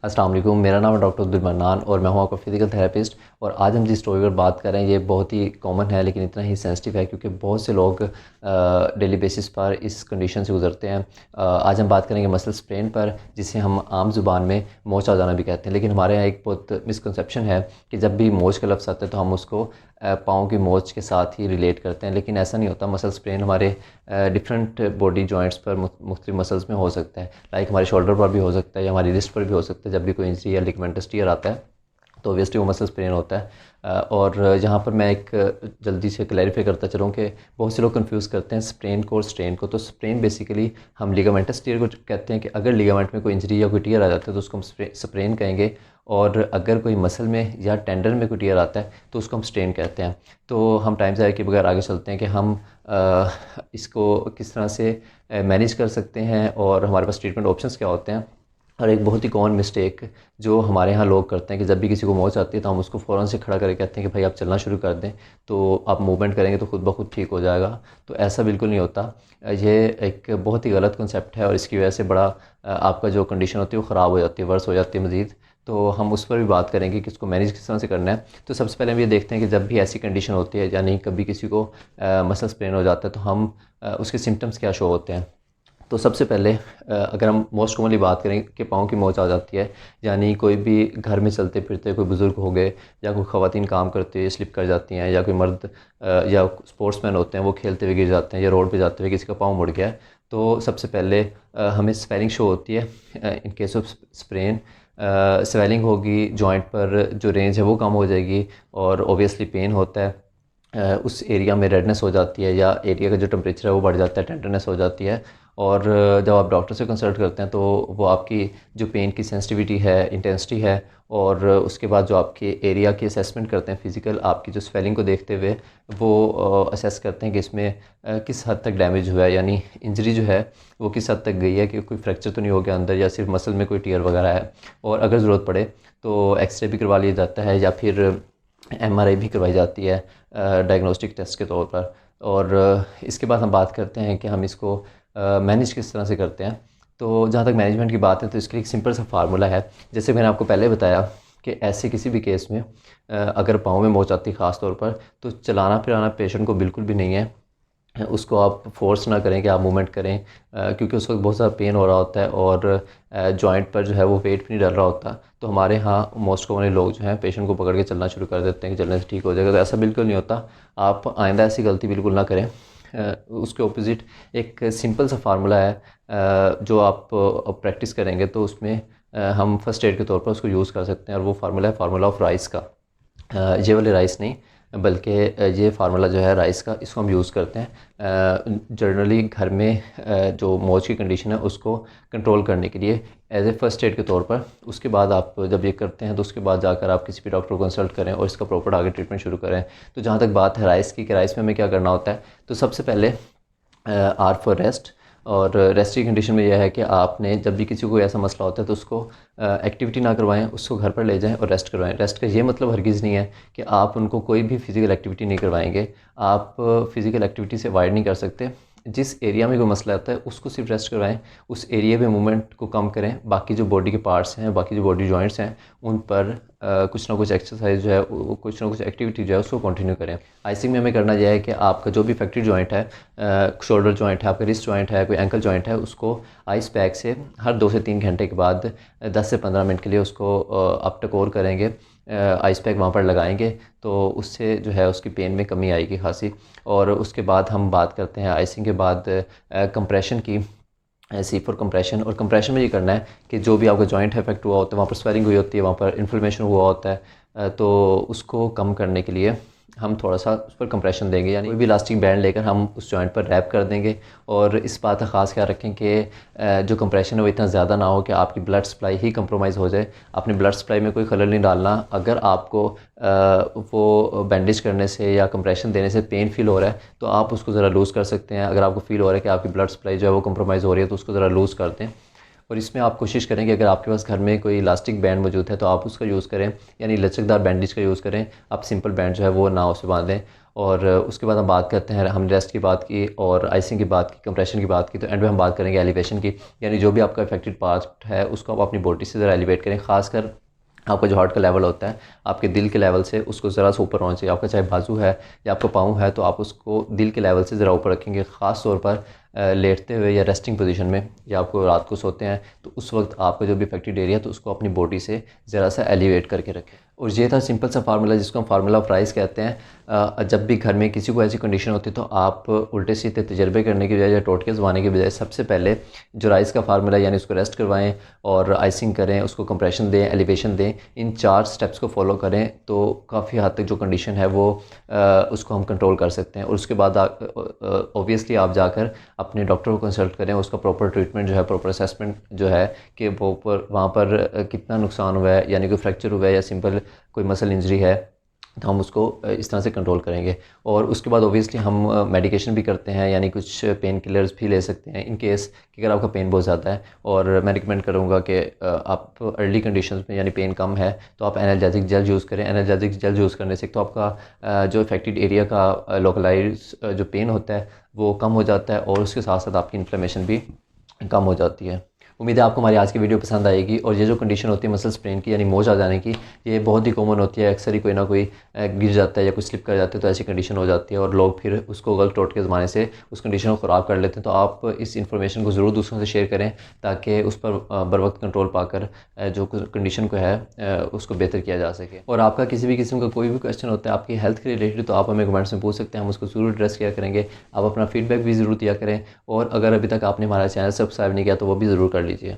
अस्सलाम वालेकुम। मेरा नाम है डॉक्टर अब्दुल मन्नान और मैं हूँ आपका फिज़िकल थेरेपिस्ट। और आज हम जिस टॉपिक पर बात कर रहे हैं ये बहुत ही कॉमन है, लेकिन इतना ही सेंसिटिव है क्योंकि बहुत से लोग डेली बेसिस पर इस कंडीशन से गुजरते हैं। आज हम बात करेंगे मसल स्प्रेन पर, जिसे हम आम ज़ुबान में मोच आ जाना भी कहते हैं। लेकिन हमारे यहाँ एक बहुत मिसकंसेप्शन है कि जब भी मोच का लफ्ज़ आता है तो हम उसको पाँव की मोच के साथ ही रिलेट करते हैं, लेकिन ऐसा नहीं होता। मसल स्प्रेन हमारे डिफरेंट बॉडी जॉइंट्स पर मुख्तलिफ मसल्स में हो सकता है। लाइक हमारे शोल्डर पर भी हो सकता है या हमारी रिस्ट पर भी हो सकता है। जब भी कोई इंजरी या लिगामेंटस टियर आता है तो ऑब्वियसली वो मसल स्प्रेन होता है। और यहाँ पर मैं एक जल्दी से क्लैरिफाई करता चलूँ कि बहुत से लोग कंफ्यूज करते हैं स्प्रेन को और स्ट्रेन को। तो स्प्रेन बेसिकली हम लिगामेंटस टियर को कहते हैं कि अगर लिगामेंट में कोई इंजरी या कोई टियर आ जाता है तो उसको हम स्प्रेन कहेंगे। और अगर कोई मसल में या टेंडन में कोई टियर आता है तो उसको हम स्ट्रेन कहते हैं। तो हम टाइम ज़ाया के बगैर आगे चलते हैं कि हम इसको किस तरह से मैनेज कर सकते हैं और हमारे पास ट्रीटमेंट ऑप्शंस क्या होते हैं। और एक बहुत ही कॉमन मिस्टेक जो हमारे यहाँ लोग करते हैं कि जब भी किसी को मोच आती है तो हम उसको फ़ौरन से खड़ा करके कहते हैं कि भाई आप चलना शुरू कर दें, तो आप मूवमेंट करेंगे तो खुद ब खुद ठीक हो जाएगा। तो ऐसा बिल्कुल नहीं होता। ये एक बहुत ही गलत कंसेप्ट है और इसकी वजह से बड़ा आपका जो कंडीशन होती है वो ख़राब हो जाती है, वर्स हो जाती है मज़ीद। तो हम उस पर भी बात करेंगे कि इसको मैनेज किस तरह से करना है। तो सबसे पहले हम ये देखते हैं कि जब भी ऐसी कंडीशन होती है, यानी कभी किसी को मसल स्प्रेन हो जाता है, तो हम उसके सिम्टम्स क्या शो होते हैं। तो सबसे पहले अगर हम मोस्ट कॉमनली बात करें कि पाँव की मोच आ जाती है, यानी कोई भी घर में चलते फिरते कोई बुज़ुर्ग हो गए या कोई ख़वातीन काम करते हुए स्लिप कर जाती हैं, या कोई मर्द या स्पोर्ट्समैन होते हैं वो खेलते हुए गिर जाते हैं, या रोड पे जाते हुए किसी का पाँव मुड़ गया है, तो सबसे पहले हमें स्वेलिंग शो होती है in case of sprain. Swelling होगी जॉइंट पर, जो रेंज है वो कम हो जाएगी और ओबियसली पेन होता है। उस एरिया में रेडनेस हो जाती है या एरिया का जो टेम्परेचर है वो बढ़ जाता है, टेंडरनेस हो जाती है। और जब आप डॉक्टर से कंसल्ट करते हैं तो वो आपकी जो पेन की सेंसिटिविटी है, इंटेंसिटी है, और उसके बाद जो आपके एरिया की असेसमेंट करते हैं फिज़िकल आपकी जो स्वेलिंग को देखते हुए, वो असेस करते हैं कि इसमें किस हद तक डैमेज हुआ है, यानी इंजरी जो है वो किस हद तक गई है, कि कोई फ्रैक्चर तो नहीं हो गया अंदर या सिर्फ मसल में कोई टीयर वगैरह है। और अगर ज़रूरत पड़े तो एक्सरे भी करवा लिया जाता है या फिर एमआरआई भी करवाई जाती है डायग्नोस्टिक टेस्ट के तौर पर। और इसके बाद हम बात करते हैं कि हम इसको मैनेज किस तरह से करते हैं। तो जहाँ तक मैनेजमेंट की बात है तो इसके लिए एक सिंपल सा फार्मूला है। जैसे मैंने आपको पहले बताया कि ऐसे किसी भी केस में अगर पाँव में मोच आती है ख़ास तौर पर, तो चलाना फिराना पेशेंट को बिल्कुल भी नहीं है। उसको आप फोर्स ना करें कि आप मूवमेंट करें, क्योंकि उस वक्त बहुत ज़्यादा पेन हो रहा होता है और जॉइंट पर जो है वो वेट भी नहीं डल रहा होता। तो हमारे यहाँ मोस्ट कॉमनली लोग जो हैं पेशेंट को पकड़ के चलना शुरू कर देते हैं कि चलने से ठीक हो जाएगा। तो ऐसा बिल्कुल नहीं होता। आप आइंदा ऐसी गलती बिल्कुल ना करें। उसके ऑपोजिट एक सिंपल सा फार्मूला है जो आप प्रैक्टिस करेंगे तो उसमें हम फर्स्ट एड के तौर पर उसको यूज़ कर सकते हैं। और वो फार्मूला है फार्मूला ऑफ राइस का। ये वाले राइस नहीं, बल्कि ये फार्मूला जो है राइस का, इसको हम यूज़ करते हैं जनरली घर में जो मोच की कंडीशन है उसको कंट्रोल करने के लिए एज ए फर्स्ट एड के तौर पर। उसके बाद आप जब ये करते हैं तो उसके बाद जाकर आप किसी भी डॉक्टर को कंसल्ट करें और इसका प्रॉपर आगे ट्रीटमेंट शुरू करें। तो जहाँ तक बात है राइस की कि राइस में हमें क्या करना होता है, तो सबसे पहले आर फॉर रेस्ट। और रेस्ट की कंडीशन में यह है कि आपने जब भी किसी को ऐसा मसला होता है तो उसको एक्टिविटी ना करवाएं, उसको घर पर ले जाएं और रेस्ट करवाएं। रेस्ट का ये मतलब हरगिज़ नहीं है कि आप उनको कोई भी फ़िज़िकल एक्टिविटी नहीं करवाएंगे। आप फ़िज़िकल एक्टिविटी से अवॉइड नहीं कर सकते। जिस एरिया में कोई मसला आता है उसको सिर्फ रेस्ट करवाएं, उस एरिया पे मूवमेंट को कम करें। बाकी जो बॉडी के पार्ट्स हैं, बाकी जो बॉडी जॉइंट्स हैं, उन पर कुछ ना कुछ एक्सरसाइज जो है, कुछ ना कुछ एक्टिविटी जो है उसको कंटिन्यू करें। आइसिंग में हमें करना यह है कि आपका जो भी इफेक्टेड जॉइंट है, शोल्डर जॉइंट है, आपका रिस्ट जॉइंट है, कोई एंकल जॉइंट है, उसको आइस पैक से हर 2 से 3 घंटे के बाद 10 से 15 मिनट के लिए उसको आप टकोर करेंगे, आइस पैक वहाँ पर लगाएंगे, तो उससे जो है उसकी पेन में कमी आएगी खासी। और उसके बाद हम बात करते हैं आइसिंग के बाद कंप्रेशन की, सी फॉर कंप्रेशन। और कंप्रेशन में ये करना है कि जो भी आपका जॉइंट इफेक्ट हुआ होता है, वहाँ पर स्वेलिंग हुई होती है, वहाँ पर इन्फ्लेमेशन हुआ होता है, तो उसको कम करने के लिए हम थोड़ा सा उस पर कंप्रेशन देंगे, यानी कोई भी इलास्टिक बैंड लेकर हम उस जॉइंट पर रैप कर देंगे। और इस बात का ख़ास ख्याल रखें कि जो कंप्रेशन है वो इतना ज़्यादा ना हो कि आपकी ब्लड सप्लाई ही कंप्रोमाइज़ हो जाए। अपनी ब्लड सप्लाई में कोई खलल नहीं डालना। अगर आपको वो बैंडेज करने से या कंप्रेशन देने से पेन फील हो रहा है तो आप उसको ज़रा लूज़ कर सकते हैं। अगर आपको फील हो रहा है कि आपकी ब्लड सप्लाई जो है वो कंप्रोमाइज़ हो रही है तो उसको ज़रा लूज़ कर दें। और इसमें आप कोशिश करें कि अगर आपके पास घर में कोई इलास्टिक बैंड मौजूद है तो आप उसका यूज़ करें, यानी लचकदार बैंडेज का यूज़ करें। आप सिंपल बैंड जो है वो ना उसे बांधें। और उसके बाद हम बात करते हैं, हमने रेस्ट की बात की और आइसिंग की बात की, कंप्रेशन की बात की, तो एंड में हम बात करेंगे एलिवेशन की, यानी जो भी आपका अफेक्टेड पार्ट है उसको आप अपनी बॉडी से ज़रा एलिवेट करें। खासकर आपका जो हार्ट का लेवल होता है आपके दिल के लेवल से उसको ज़रा सा ऊपर होना चाहिए। आपका चाहे बाजू है या आपका पाँव है तो आप उसको दिल के लेवल से ज़रा ऊपर रखेंगे, ख़ास तौर पर लेटते हुए या रेस्टिंग पोजीशन में, या आपको रात को सोते हैं तो उस वक्त आपका जो भी अफेक्टेड एरिया तो उसको अपनी बॉडी से ज़रा सा एलिवेट करके रखें। और ये था सिंपल सा फार्मूला जिसको हम फार्मूला ऑफ राइस कहते हैं। जब भी घर में किसी को ऐसी कंडीशन होती है तो आप उल्टे सीधे तजर्बे करने की बजाय या टोटके ज़माने के बजाय सबसे पहले जो राइस का फार्मूला यानी उसको रेस्ट करवाएं और आइसिंग करें, उसको कंप्रेशन दें, एलिवेशन दें, इन 4 स्टेप्स को फॉलो करें तो काफ़ी हद तक जो कंडीशन है वो उसको हम कंट्रोल कर सकते हैं। और उसके बाद ऑब्वियसली आप जाकर अपने डॉक्टर को कंसल्ट करें, उसका प्रॉपर ट्रीटमेंट जो है, प्रॉपर असेसमेंट जो है कि वो वहाँ पर कितना नुकसान हुआ है, यानी कोई फ्रैक्चर हुआ है या सिंपल कोई मसल इंजरी है, तो हम उसको इस तरह से कंट्रोल करेंगे। और उसके बाद ऑब्वियसली हम मेडिकेशन भी करते हैं, यानी कुछ पेन किलर्स भी ले सकते हैं इन केस कि अगर आपका पेन बहुत ज़्यादा है। और मैं रिकमेंड करूँगा कि आप अर्ली कंडीशंस में यानी पेन कम है तो आप एनाल्जेसिक जेल यूज़ करें। एनाल्जेसिक जेल यूज़ करने से तो आपका जो अफेक्टेड एरिया का लोकलाइज जो पेन होता है वो कम हो जाता है और उसके साथ साथ आपकी इन्फ्लेमेशन भी कम हो जाती है। उम्मीद है आपको हमारी आज की वीडियो पसंद आएगी। और ये जो कंडीशन होती है मसल स्प्रेन की यानी मोच आ जाने की, ये बहुत ही कॉमन होती है। अक्सर ही कोई ना कोई गिर जाता है या कुछ स्लिप कर जाता है तो ऐसी कंडीशन हो जाती है और लोग फिर उसको गलत टोट के ज़माने से उस कंडीशन को ख़राब कर लेते हैं। तो आप इस इन्फॉर्मेशन को ज़रूर दूसरों से शेयर करें ताकि उस पर बर वक्त कंट्रोल पाकर जो कंडीशन को है उसको बेहतर किया जा सके। और आपका किसी भी किस्म का कोई भी क्वेश्चन होता है आपकी हेल्थ के रिलेटेड तो आप हमें कमेंट्स में पूछ सकते हैं, हम उसको ज़रूर एड्रेस किया करेंगे। आप अपना फीडबैक भी ज़रूर दिया करें और अगर अभी तक आपने हमारा चैनल सब्सक्राइब नहीं किया तो वो भी ज़रूर कर लीजिए।